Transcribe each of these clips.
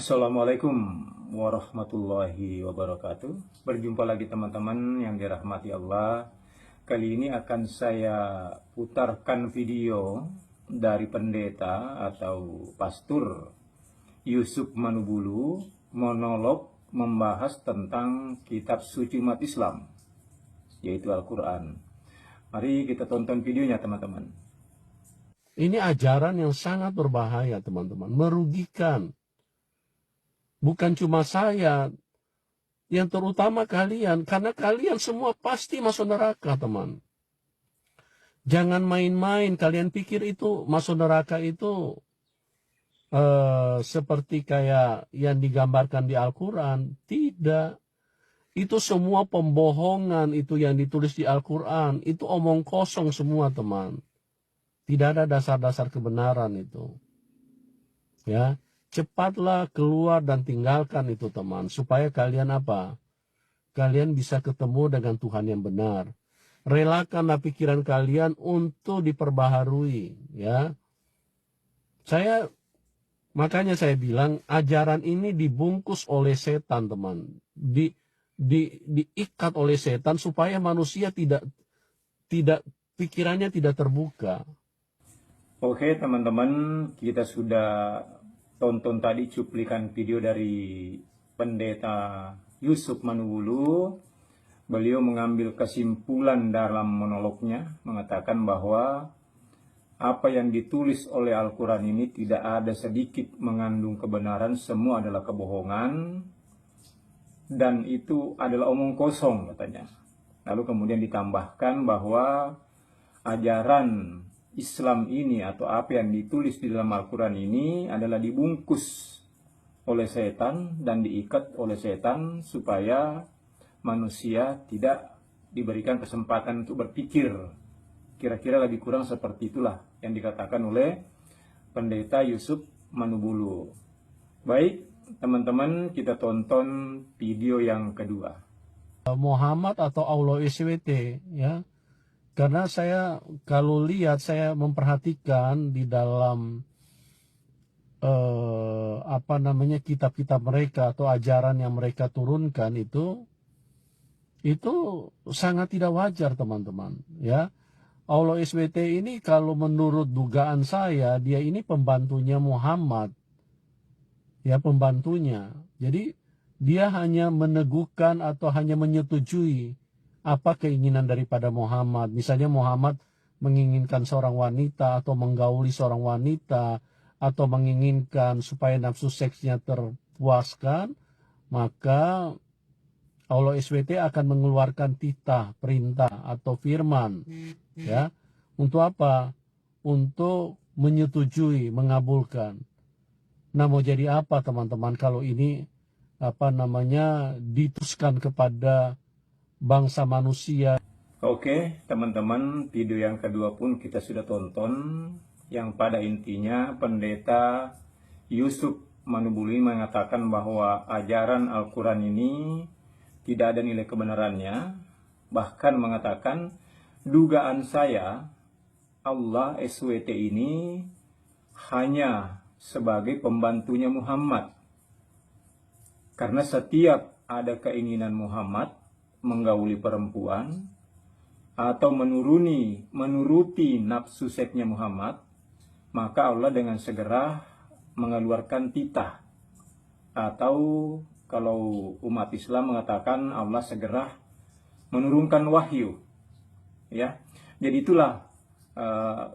Assalamualaikum warahmatullahi wabarakatuh. Berjumpa lagi teman-teman yang dirahmati Allah. Kali ini akan saya putarkan video dari pendeta atau pastor Yusuf Manubulu monolog membahas tentang kitab suci umat Islam, yaitu Al-Quran. Mari kita tonton videonya teman-teman. Ini ajaran yang sangat berbahaya teman-teman, merugikan. Bukan cuma saya, yang terutama kalian, karena kalian semua pasti masuk neraka, teman. Jangan main-main, kalian pikir itu masuk neraka itu seperti kayak yang digambarkan di Al-Quran. Tidak. Itu semua pembohongan, itu yang ditulis di Al-Quran. Itu omong kosong semua, teman. Tidak ada dasar-dasar kebenaran itu. Ya. Cepatlah keluar dan tinggalkan itu teman. Supaya kalian apa? Kalian bisa ketemu dengan Tuhan yang benar. Relakanlah pikiran kalian untuk diperbaharui. Ya, makanya saya bilang ajaran ini dibungkus oleh setan teman. Diikat oleh setan supaya manusia tidak pikirannya tidak terbuka. Oke teman-teman, kita sudah tonton tadi cuplikan video dari pendeta Yusuf Manubulu. Beliau mengambil kesimpulan dalam monolognya, mengatakan bahwa apa yang ditulis oleh Al-Quran ini tidak ada sedikit mengandung kebenaran, semua adalah kebohongan, dan itu adalah omong kosong katanya. Lalu kemudian ditambahkan bahwa ajaran Islam ini atau apa yang ditulis di dalam Al-Quran ini adalah dibungkus oleh setan dan diikat oleh setan supaya manusia tidak diberikan kesempatan untuk berpikir. Kira-kira lebih kurang seperti itulah yang dikatakan oleh pendeta Yusuf Manubulu. Baik teman-teman, kita tonton video yang kedua. Muhammad atau Allah SWT, ya. Karena saya kalau lihat, saya memperhatikan di dalam kitab-kitab mereka atau ajaran yang mereka turunkan itu sangat tidak wajar teman-teman. Ya, Allah SWT ini kalau menurut dugaan saya dia ini pembantunya Muhammad, ya pembantunya. Jadi dia hanya meneguhkan atau hanya menyetujui apa keinginan daripada Muhammad. Misalnya Muhammad menginginkan seorang wanita atau menggauli seorang wanita atau menginginkan supaya nafsu seksnya terpuaskan, maka Allah SWT akan mengeluarkan titah, perintah atau firman. Ya, untuk apa? Untuk menyetujui, mengabulkan. Nah, mau jadi apa teman-teman kalau ini diteruskan kepada bangsa manusia. Oke teman-teman, video yang kedua pun kita sudah tonton, yang pada intinya pendeta Yusuf Manubulu mengatakan bahwa ajaran Al-Quran ini tidak ada nilai kebenarannya. Bahkan mengatakan dugaan saya Allah SWT ini hanya sebagai pembantunya Muhammad, karena setiap ada keinginan Muhammad menggauli perempuan atau menuruti nafsu seksnya Muhammad, maka Allah dengan segera mengeluarkan titah, atau kalau umat Islam mengatakan Allah segera menurunkan wahyu. Ya, jadi itulah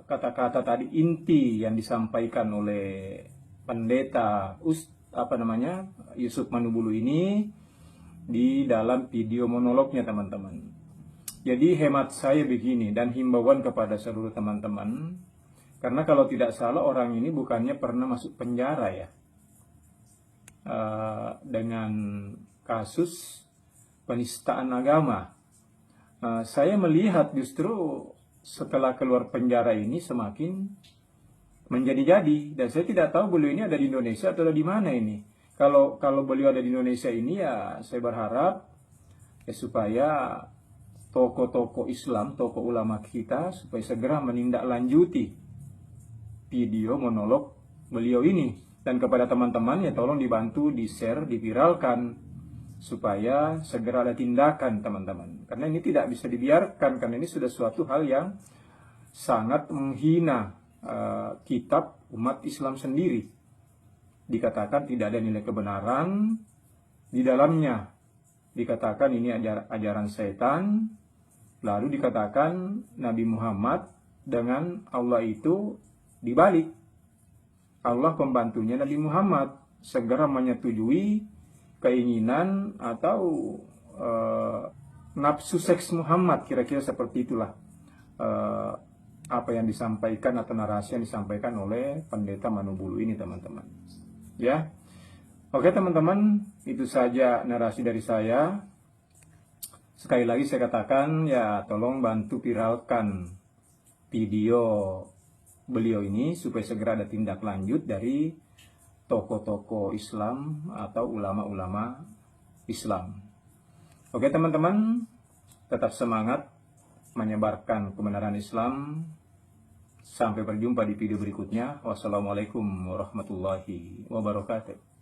kata-kata tadi inti yang disampaikan oleh pendeta Yusuf Manubulu ini di dalam video monolognya teman-teman. Jadi hemat saya begini dan himbauan kepada seluruh teman-teman, karena kalau tidak salah orang ini bukannya pernah masuk penjara ya, dengan kasus penistaan agama. Saya melihat justru setelah keluar penjara ini semakin menjadi-jadi, dan saya tidak tahu beliau ini ada di Indonesia atau di mana ini. Kalau beliau ada di Indonesia ini ya saya berharap ya supaya tokoh-tokoh Islam, tokoh ulama kita supaya segera menindaklanjuti video monolog beliau ini. Dan kepada teman-teman ya tolong dibantu, di-share, diviralkan supaya segera ada tindakan teman-teman. Karena ini tidak bisa dibiarkan, karena ini sudah suatu hal yang sangat menghina kitab umat Islam sendiri. Dikatakan tidak ada nilai kebenaran di dalamnya. Dikatakan ini ajaran setan. Lalu dikatakan Nabi Muhammad dengan Allah itu dibalik. Allah pembantunya Nabi Muhammad, segera menyetujui keinginan atau nafsu seks Muhammad, kira-kira seperti itulah apa yang disampaikan atau narasi yang disampaikan oleh pendeta Manubulu ini teman-teman. Ya, oke teman-teman, itu saja narasi dari saya. Sekali lagi saya katakan ya tolong bantu viralkan video beliau ini supaya segera ada tindak lanjut dari tokoh-tokoh Islam atau ulama-ulama Islam. Oke teman-teman, tetap semangat menyebarkan kebenaran Islam. Sampai berjumpa di video berikutnya. Wassalamualaikum warahmatullahi wabarakatuh.